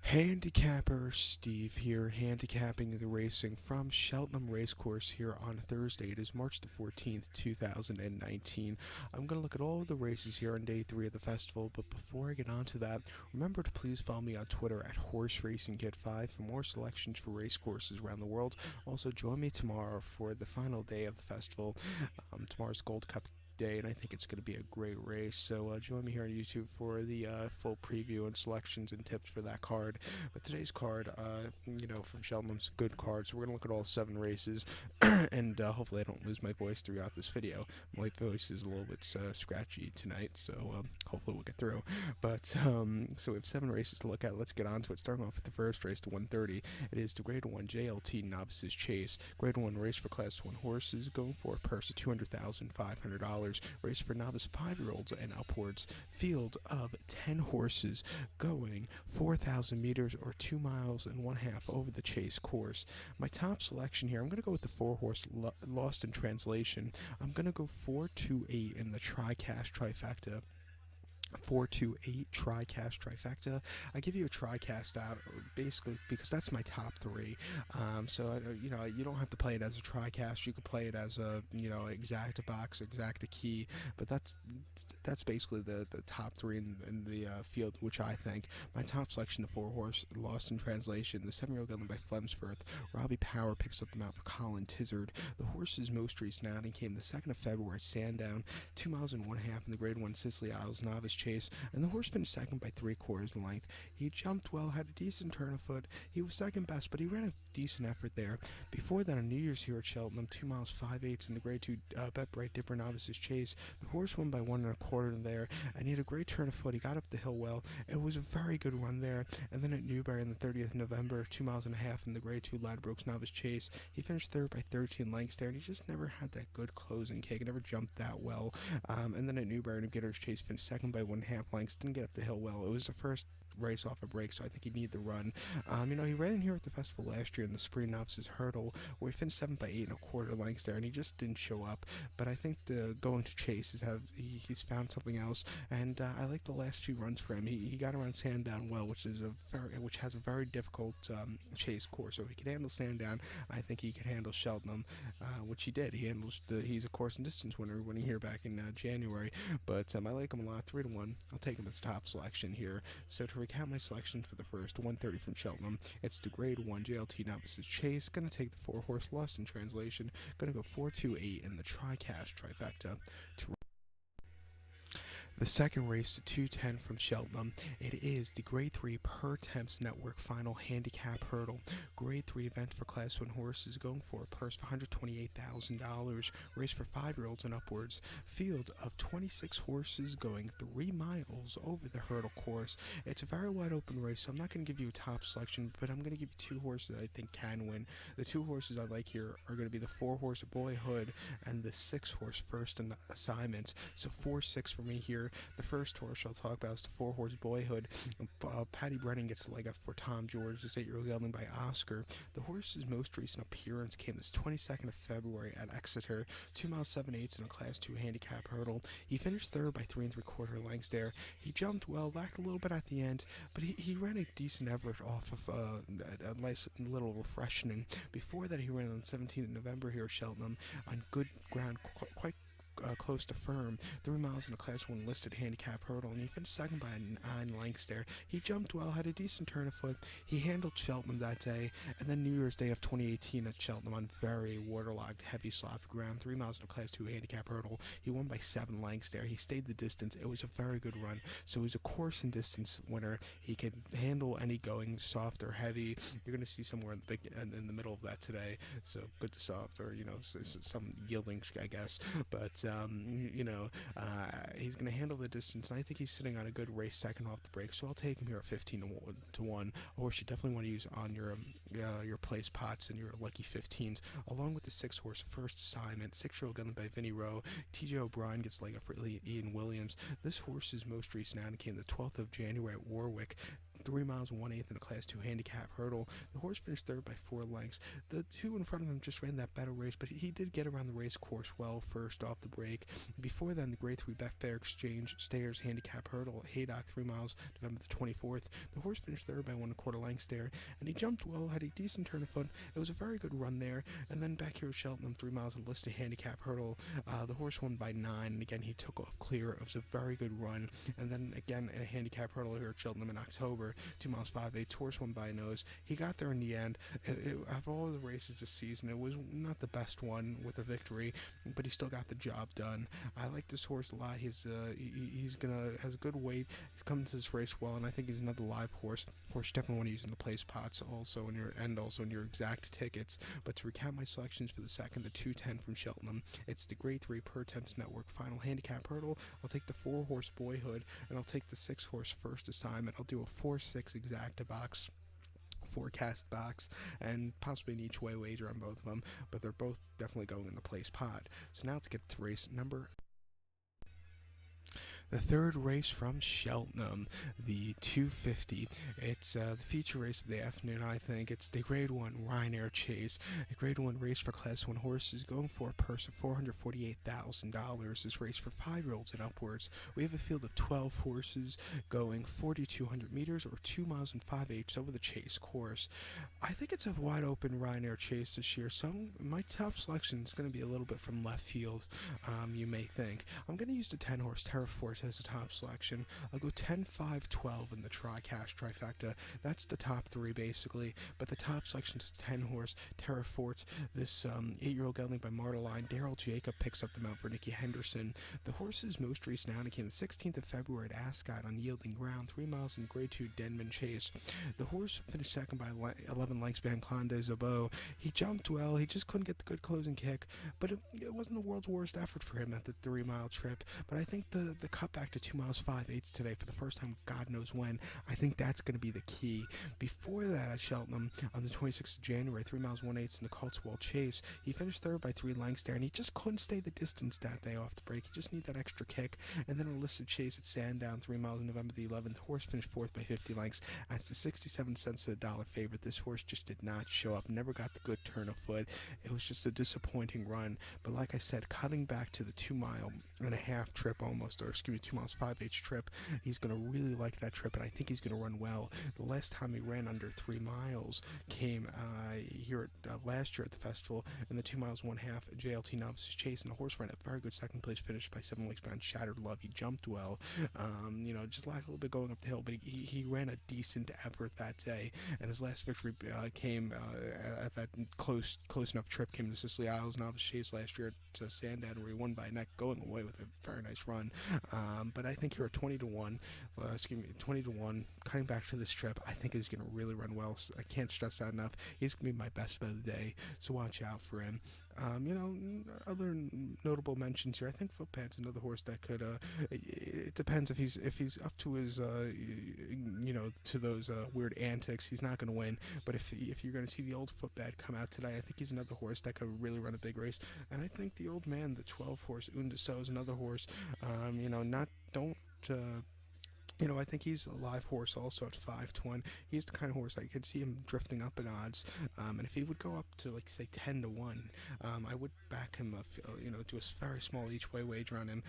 Handicapper Steve here, handicapping the racing from Cheltenham Racecourse here on Thursday. It is March the 14th, 2019. I'm going to look at all of the races here on day 3 of the festival, but before I get on to that, remember to please follow me on Twitter at Horse Racing Kid 5 for more selections for race courses around the world. Also, join me tomorrow for the final day of the festival. Tomorrow's Gold Cup day, and I think it's going to be a great race. So join me here on YouTube for the full preview and selections and tips for that card. But today's card, from Cheltenham's good card. So we're going to look at all 7 races, and hopefully I don't lose my voice throughout this video. My voice is a little bit scratchy tonight, so hopefully we'll get through. But so we have 7 races to look at. Let's get on to it. Starting off with the first race, to 130. It is the Grade 1 JLT Novices Chase. Grade 1 race for Class 1 horses, going for a purse of $200,500. Race for novice 5-year-olds and upwards. Field of 10 horses going 4,000 meters or 2 miles and 1/2 over the chase course. My top selection here, I'm going to go with the 4-horse Lost in Translation. I'm going to go 4-2-8 in the TriCast trifecta. 4-2-8 TriCast trifecta. I give you a TriCast out basically because that's my top 3. So you don't have to play it as a TriCast. You could play it as a exacta box or exacta key, but that's basically the top 3 in the field, which I think. My top selection, the 4-horse Lost in Translation, the 7-year-old gelding by Flemsforth. Robbie Power picks up the mount for Colin Tizard. The horse's most recent outing came the 2nd of February at Sandown, 2 miles and 1/2 in the Grade 1 Sicily Isles Novice Chase, and the horse finished second by 3/4 in length. He jumped well, had a decent turn of foot. He was second best, but he ran a decent effort there. Before that, on New Year's here at Cheltenham, 2 miles 5/8 in the Grade 2 Bet Bright Dipper Novices Chase. The horse won by 1 1/4 there, and he had a great turn of foot. He got up the hill well. It was a very good run there. And then at Newbury on the 30th of November, 2 miles and 1/2 in the Grade 2 Ladbrokes Novice Chase, he finished third by 13 lengths there, and he just never had that good closing kick. He never jumped that well. And then at Newbury, New Beginner's Chase finished second by 1/2 lengths. Didn't get up the hill well. It was the first race off a break, so I think he needed the run. He ran here at the festival last year in the Spring Novices Hurdle, where he finished 7th by 8 1/4 lengths there, and he just didn't show up. But I think the going to Chase he's found something else, and I like the last few runs for him. He got around Sandown well, which has a very difficult chase course. So if he can handle Sandown, I think he can handle Cheltenham, which he did. He's a course and distance winner winning here back in January. But I like him a lot, 3-1. I'll take him as top selection here. So to recap my selections for the first 130 from Cheltenham, it's the Grade 1 JLT Novices Chase. Gonna take the 4-horse Lost in Translation. Gonna go 4-2-8 in the TriCast trifecta. The second race, to 210 from Cheltenham, it is the Grade 3 Per Temps Network Final Handicap Hurdle. Grade 3 event for Class 1 horses, going for a purse of $128,000. Race for 5-year-olds and upwards. Field of 26 horses going 3 miles over the hurdle course. It's a very wide open race, so I'm not going to give you a top selection, but I'm going to give you 2 horses I think can win. The 2 horses I like here are going to be the 4-horse Boyhood and the 6-horse First Assignment. So 4-6 for me here. The first horse I'll talk about is the 4-horse Boyhood. Patty Brennan gets the leg up for Tom George, this 8-year-old gelding by Oscar. The horse's most recent appearance came this 22nd of February at Exeter, 2 miles 7/8 in a Class 2 handicap hurdle. He finished third by 3 3/4 lengths there. He jumped well, lacked a little bit at the end, but he ran a decent effort off of a nice little refreshing. Before that, he ran on the 17th of November here at Cheltenham on good ground, quite close to firm, 3 miles in a Class 1 listed handicap hurdle, and he finished second by 9 lengths there. He jumped well, had a decent turn of foot. He handled Cheltenham that day, and then New Year's Day of 2018 at Cheltenham on very waterlogged, heavy sloppy ground, 3 miles in a Class 2 handicap hurdle. He won by 7 lengths there. He stayed the distance. It was a very good run. So he's a course and distance winner. He could handle any going, soft or heavy. You're going to see somewhere in the middle of that today. So good to soft, or some yielding, I guess. But he's going to handle the distance, and I think he's sitting on a good race second off the break, so I'll take him here at 15-1. A horse you definitely want to use on your place pots and your lucky 15s, along with the 6-horse First Assignment, 6-year-old gelding by Vinnie Rowe. TJ O'Brien gets leg up for Ian Williams. This horse's most recent outing came the 12th of January at Warwick, 3 miles and 1/8 in a Class 2 handicap hurdle. The horse finished third by 4 lengths. The two in front of him just ran that better race, but he did get around the race course well first off the break. Before then, the Grade 3 Betfair Exchange Stayers handicap hurdle at Haydock, 3 miles, November the 24th. The horse finished third by 1 1/4 lengths there, and he jumped well, had a decent turn of foot. It was a very good run there. And then back here at Cheltenham, 3 miles of listed handicap hurdle, the horse won by 9, and again he took off clear. It was a very good run. And then again a handicap hurdle here at Cheltenham in October, 2 miles 5/8. Horse won by a nose. He got there in the end. Of all the races this season, it was not the best one with a victory, but he still got the job done. I like this horse a lot. Has a good weight. He's come to this race well, and I think he's another live horse. Of course, you definitely want to use in the place pots also in your exact tickets. But to recap my selections for the second, the 210 from Cheltenham, it's the Grade 3 Per Temps Network Final Handicap Hurdle. I'll take the 4-horse Boyhood, and I'll take the 6-horse First Assignment. I'll do a 4-6 exacta box, forecast box, and possibly an each way wager on both of them, but they're both definitely going in the place pot. So now let's get to race number. The third race from Cheltenham, the 250. It's the feature race of the afternoon, I think. It's the Grade 1 Ryanair Chase, a Grade 1 race for Class 1 horses, going for a purse of $448,000. This race for 5-year-olds and upwards. We have a field of 12 horses going 4,200 meters, or 2 miles and 5/8 over the Chase course. I think it's a wide open Ryanair Chase this year, so my top selection is going to be a little bit from left field, you may think. I'm going to use the 10-horse Terraforce as the top selection. I'll go 10, 5, 12 in the trifecta. That's the top 3 basically, but the top selection is 10-horse Terraforce. This 8-year-old gelding by Marteline. Daryl Jacob picks up the mount for Nicky Henderson. The horse's most recent outing came the 16th of February at Ascot on yielding ground, 3 miles in Grade 2 Denman Chase. The horse finished second by 11 lengths behind Clan des Obeaux. He jumped well, he just couldn't get the good closing kick, but it wasn't the world's worst effort for him at the 3-mile trip. But I think the cut back to 2 miles 5/8 today for the first time God knows when, I think that's going to be the key. Before that at Cheltenham on the 26th of January, 3 miles 1/8 in the Cotswold Chase, he finished third by 3 lengths there, and he just couldn't stay the distance that day off the break. He just needed that extra kick. And then a listed Chase at Sandown, 3 miles on November the 11th. The horse finished fourth by 50 lengths. That's the 67 cents to the dollar favorite. This horse just did not show up, never got the good turn of foot. It was just a disappointing run. But like I said, cutting back to the 2.5-mile trip almost, or excuse me, 2 miles 5/8 trip, he's going to really like that trip, and I think he's going to run well. The last time he ran under 3 miles came here last year at the festival in the 2 miles 1/2 JLT Novices Chase, and the horse ran a very good second place finish by 7 lengths behind Shattered Love. He jumped well, just lacked a little bit going up the hill, but he ran a decent effort that day, and his last victory came at that close enough trip, came to Sicily Isles Novice Chase last year at Sandown, where he won by a neck, going away with a very nice run. But I think here at 20-1, cutting back to this trip, I think he's going to really run well. So I can't stress that enough. He's going to be my best bet of the day, so watch out for him. Other notable mentions here. I think Footpad's another horse that could. It depends if he's up to his, to those weird antics. He's not going to win. But if you're going to see the old Footpad come out today, I think he's another horse that could really run a big race. And I think the old man, the 12-horse Undeso, is another horse. I think he's a live horse also at 5-1. He's the kind of horse I could see him drifting up in odds. And if he would go up to, like, say, 10-1, I would back him, do a very small each way wager on him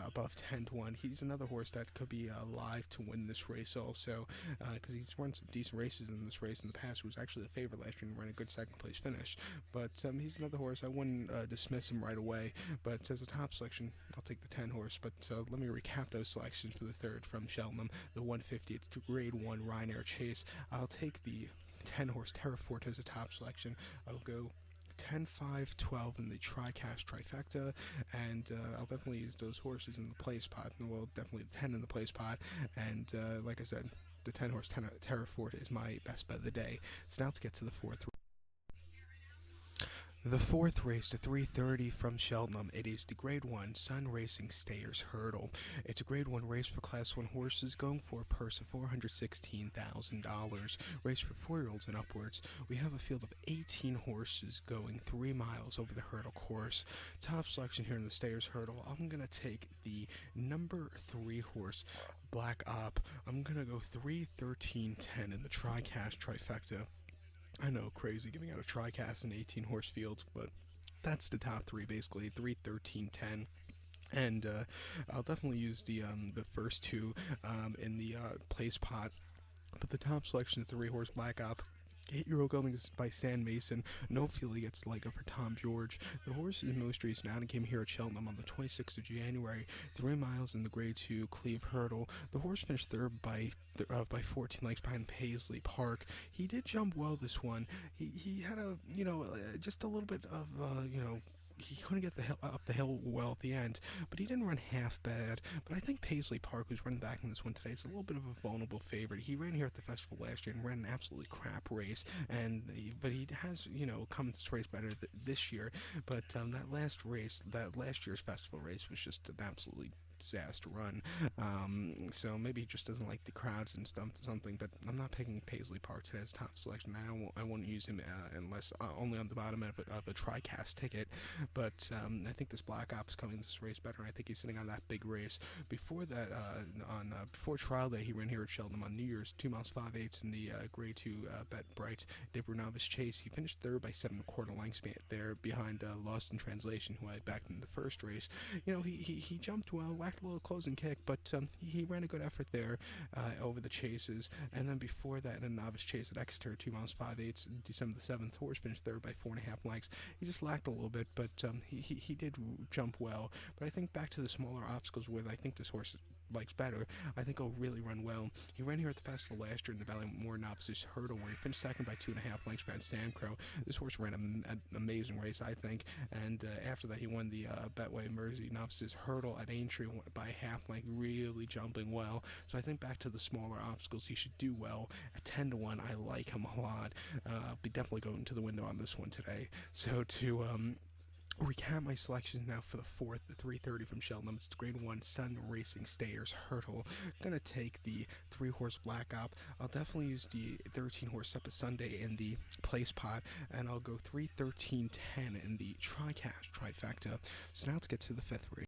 above 10-1. He's another horse that could be live to win this race also, because he's run some decent races in this race in the past. He was actually the favorite last year and ran a good second place finish. But he's another horse. I wouldn't dismiss him right away. But as a top selection, I'll take the 10-horse. But let me recap those selections for the third from Cheltenham. The 150, it's the Grade 1 Ryanair Chase. I'll take the 10-horse Terraforce as a top selection. I'll go 10, 5, 12 in the TriCash trifecta, and I'll definitely use those horses in the place pot. Well, definitely the 10 in the place pot, and like I said, the 10-horse Terraforce is my best bet of the day. So now let's get to the fourth. The fourth race, the 3:30 from Cheltenham. It is the Grade 1 Sun Racing Stayers Hurdle. It's a Grade 1 race for Class 1 horses going for a purse of $416,000. Race for 4-year-olds and upwards. We have a field of 18 horses going 3 miles over the hurdle course. Top selection here in the Stayers Hurdle. I'm going to take the number 3 horse, Black Op. I'm going to go 3:13.10 in the TriCast trifecta. I know, crazy giving out a TriCast in 18 horse fields, but that's the top 3 basically, 3:13.10. And I'll definitely use the first 2 in the place pot. But the top selection, the 3 horse Black Op. 8-year-old going by Stan Mason. No feel he gets like for Tom George. The horse is most recent out and came here at Cheltenham on the 26th of January. 3 miles in the Grade 2 Cleve Hurdle. The horse finished third by 14 lengths behind Paisley Park. He did jump well this one. He had a just a little bit of he couldn't get the hill, up the hill well at the end, but he didn't run half bad. But I think Paisley Park, who's running back in this one today, is a little bit of a vulnerable favorite. He ran here at the festival last year and ran an absolutely crap race, but he has come into this race better this year. But that last year's festival race was just an absolutely disaster run. So maybe he just doesn't like the crowds and something. But I'm not picking Paisley Park today as top selection. I won't use him unless only on the bottom of a TriCast ticket. But I think this Black Ops coming into this race better. And I think he's sitting on that big race. Before that, before trial day, he ran here at Cheltenham on New Year's, 2 miles 5/8 in the Grade 2 Bet Bright Dipper Novice Chase. He finished third by 7.25 lengths there behind Lost in Translation, who I backed in the first race. He jumped well, whacked a little closing kick, but he ran a good effort there over the chases. And then before that, in a novice chase at Exeter, 2 miles 5/8, December the 7th, horse finished third by 4.5 lengths. He just lacked a little bit, but he did jump well. But I think back to the smaller obstacles where I think this horse likes better, I think he'll really run well. He ran here at the festival last year in the Ballymore Novices Hurdle, where he finished second by 2.5 lengths behind Sandcrow. This horse ran an amazing race, I think, and after that he won the Betway Mersey Novices Hurdle at Aintree by half length, really jumping well. So I think back to the smaller obstacles, he should do well. At 10-1, I like him a lot. I'll be definitely going to the window on this one today. So to recap my selections now for the fourth, the 3:30 from Cheltenham. It's the Grade 1 Sun Racing Stayers Hurdle. Gonna take the 3 horse Black Op. I'll definitely use the 13 horse Up a Sunday in the place pot, and I'll go 3:13.10 in the TriCast trifecta. So now let's get to the 5th race.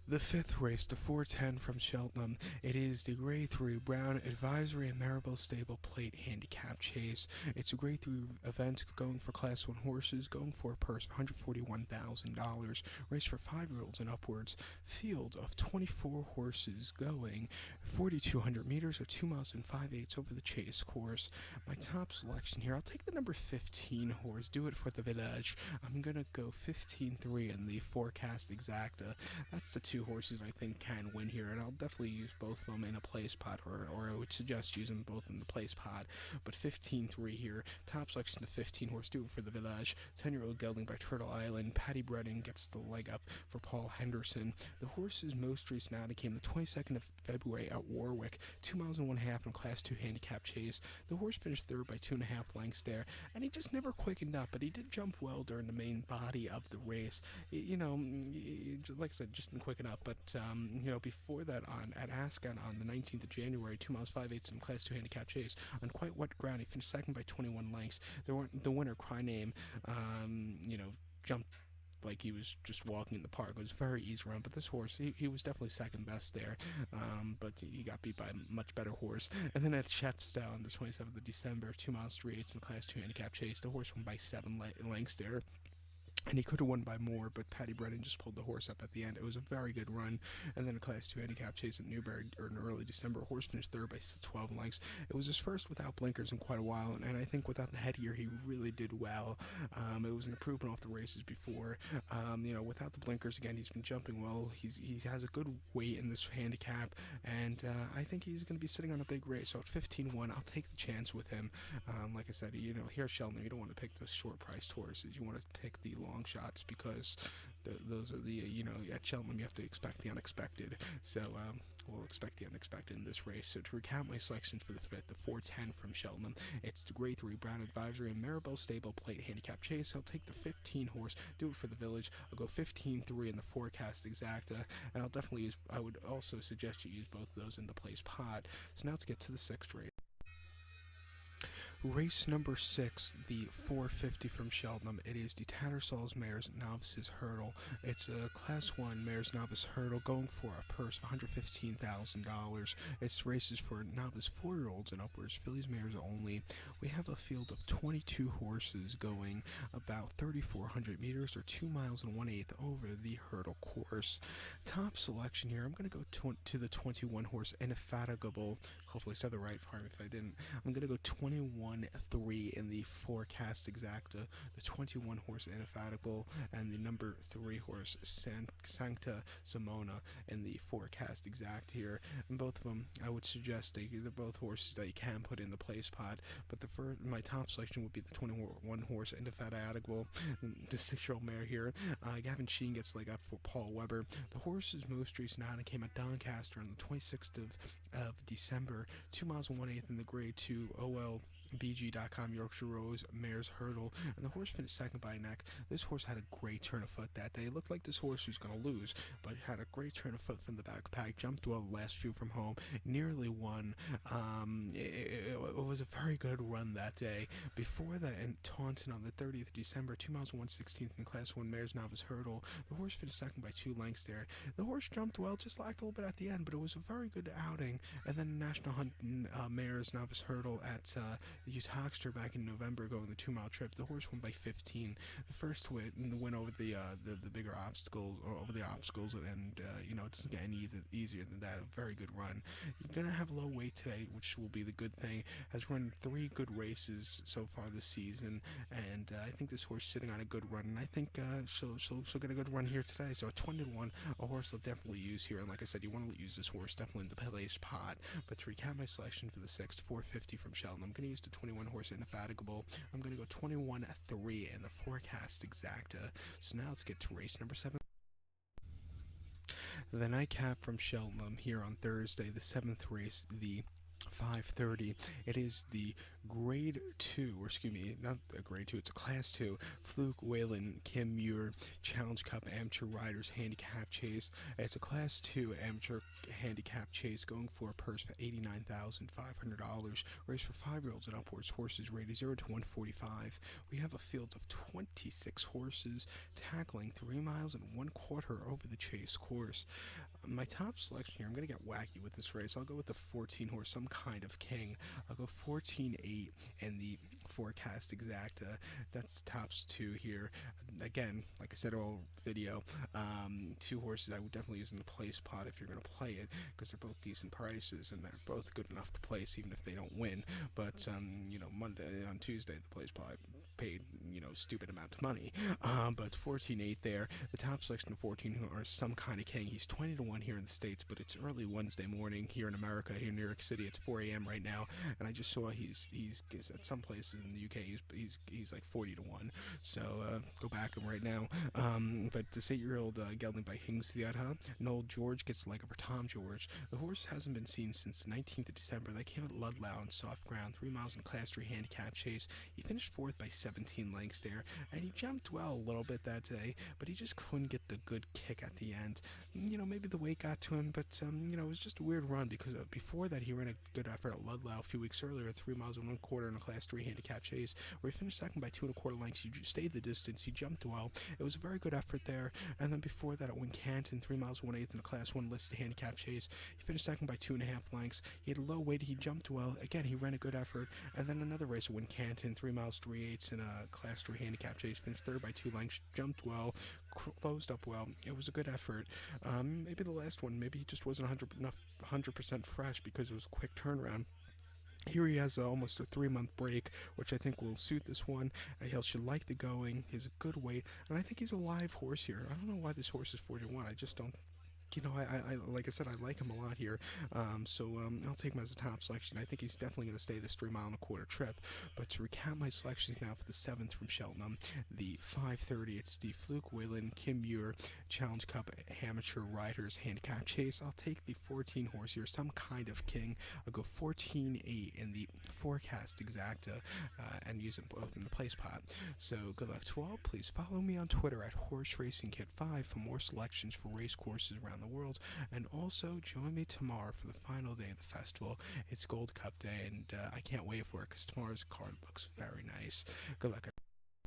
The 5th race, the 4:10 from Cheltenham. It is the Grade 3 Brown Advisory and Maribel Stable Plate Handicap Chase. It's a Grade 3 event going for Class 1 horses, going for a purse of $141,000. Race for 5-year-olds and upwards. Field of 24 horses going 4,200 meters or 2 miles and 5/8 over the chase course. My top selection here, I'll take the number 15 horse, Do It for the Village. I'm going to go 15-3 in the Forecast Exacta. That's the 2 horses I think can win here, and I'll definitely use both of them in a place pot, or I would suggest using them both in the place pot. But 15-3 here. Top selection, the 15 horse, Do It for the Village. 10-year-old gelding by Turtle Island. Patty Breding gets the leg up for Paul Henderson. The horse's most recent outing came the 22nd of February at Warwick, 2 miles and 1/2 in Class 2 handicap chase. The horse finished third by 2.5 lengths there, and he just never quickened up, but he did jump well during the main body of the race. Like I said, just didn't quicken up, but before that at Ascot on the 19th of January, 2 miles 5/8 in Class 2 handicap chase on quite wet ground, he finished second by 21 lengths. The winner, Cry Name, jumped like he was just walking in the park. It was a very easy run, but this horse, he was definitely second best there, but he got beat by a much better horse. And then at Chepstow on the 27th of December, 2 miles 3/8 in Class 2 handicap chase, the horse won by 7 lengths there. And he could have won by more, but Patty Bredin just pulled the horse up at the end. It was a very good run. And then a Class 2 handicap chase at Newbury in early December. Horse finished third by 12 lengths. It was his first without blinkers in quite a while, and I think without the headgear, he really did well. It was an improvement off the races before. Without the blinkers, again, he's been jumping well. He has a good weight in this handicap, and I think he's going to be sitting on a big race. So at 15-1, I'll take the chance with him. Like I said, here at Sheldon, you don't want to pick the short-priced horses. You want to pick the long long shots because those are the at Cheltenham you have to expect the unexpected. So we'll expect the unexpected in this race. So to recount my selections for the fifth, the 410 from Cheltenham, it's the Grade 3 Brown Advisory and Maribel Stable Plate Handicap Chase. I'll take the 15 horse, Do It for the Village. I'll go 15-3 in the Forecast Exacta, and I would also suggest you use both of those in the place pot. So now let's get to the sixth race. Race number 6, the 450 from Cheltenham. It is the Tattersall's Mares Novices Hurdle. It's a Class 1 Mares Novice Hurdle going for a purse of $115,000. It's races for novice 4-year-olds and upwards, fillies, mares only. We have a field of 22 horses going about 3,400 meters or 2 miles and 1/8 over the hurdle course. Top selection here, I'm going to go to the 21 horse Indefatigable. Hopefully I said the right part. If I didn't, I'm going to go 21-3 in the Forecast Exacta, the 21 horse Indefatigable, and the number 3 horse Sancta Simona in the Forecast Exacta here. And both of them, I would suggest they're both horses that you can put in the place pot. But my top selection would be the 21 horse Indefatigable, the 6-year-old mare here. Gavin Sheen gets leg up for Paul Weber. The horse's most recent outing came at Doncaster on the 26th of December, 2 miles and 1/8 in the Grade 2 OLBG.com Yorkshire Rose Mares Hurdle, and the horse finished second by a neck. This horse had a great turn of foot that day. It looked like this horse was going to lose, but had a great turn of foot from the backpack, jumped well the last few from home, nearly won. It was a very good run that day. Before that, in Taunton on the 30th of December, 2 miles and 1/16 in Class 1 Mares Novice Hurdle, the horse finished second by 2 lengths there. The horse jumped well, just lacked a little bit at the end, but it was a very good outing. And then National Hunt Mares Novice Hurdle at Utah back in November, going the 2-mile trip. The horse won by 15. The first win over the bigger obstacles, and it doesn't get any easier than that. A very good run. You're gonna have low weight today, which will be the good thing. Has run 3 good races so far this season, and I think this horse is sitting on a good run, and I think she'll get a good run here today. So at 20-1, a horse I'll definitely use here, and like I said, you want to use this horse definitely in the place pot. But to recap my selection for the 6th, 450 from Cheltenham, I'm going to use the 21 horse Indefatigable. I'm going to go 21-3 in the Forecast Exacta. So now let's get to race number 7. The nightcap from Cheltenham here on Thursday, the 7th race, the 5:30. It is the Grade 2, or excuse me, not the Grade 2, it's a Class 2 Fluke Whalen Kim Muir Challenge Cup Amateur Riders Handicap Chase. It's a Class 2 Amateur Handicap Chase going for a purse for $89,500. Race for 5-year-olds and upwards. Horses rated 0 to 145. We have a field of 26 horses tackling 3 miles and 1/4 over the chase course. My top selection here, I'm going to get wacky with this race. I'll go with the 14 horse, Some Kind of King. I'll go 14-8 in the Forecast Exacta. That's tops 2 here. Again, like I said all video, 2 horses I would definitely use in the place pot if you're going to play it, because they're both decent prices and they're both good enough to place even if they don't win. But on Tuesday the place pot paid stupid amount of money. But 14-8 there. The top selection of 14 are Some Kind of King. He's 20-1 here in the States, but it's early Wednesday morning here in America. Here in New York City, it's 4 a.m. right now, and I just saw he's at some places in the UK he's like 40-1. So go back him right now. But this 8-year-old gelding by Hingstheatha, Noel George gets the leg over Tom George. The horse hasn't been seen since the 19th of December. They came at Ludlow on soft ground, 3 miles in Class 3 handicap chase. He finished 4th by 17 lengths there, and he jumped well a little bit that day, but he just couldn't get the good kick at the end. Maybe the weight got to him, but it was just a weird run because before that he ran a good effort at Ludlow a few weeks earlier, 3 miles and 1/4 in a Class 3 handicap chase, where he finished second by 2 1/4 lengths. He stayed the distance. He jumped well. It was a very good effort there. And then before that at Wincanton, 3 miles 1/8 in a Class 1 listed handicap chase, he finished second by 2 1/2 lengths. He had a low weight. He jumped well. Again, he ran a good effort. And then another race at Wincanton, 3 miles 3/8 in a Class 3 handicap chase, finished third by 2 lengths, jumped well, closed up well. It was a good effort. Maybe the last one, maybe he just wasn't 100% fresh because it was a quick turnaround. Here he has almost a 3-month break, which I think will suit this one. He should like the going. He has a good weight, and I think he's a live horse here. I don't know why this horse is 41. I just don't Like I said, I like him a lot here. I'll take him as a top selection. I think he's definitely going to stay this 3 mile and a quarter trip. But to recap my selections now for the 7th from Cheltenham, the 5:30, it's the Fluke Whalen Kim Muir Challenge Cup Amateur Riders Handicap Chase. I'll take the 14 horse here, Some Kind of King. I'll go 14-8 in the Forecast Exacta and use them both in the place pot. So good luck to all. Please follow me on Twitter at Horse Racing Kid 5 for more selections for race courses around the world. And also join me tomorrow for the final day of the festival. It's Gold Cup Day, and I can't wait for it because tomorrow's card looks very nice. Good luck.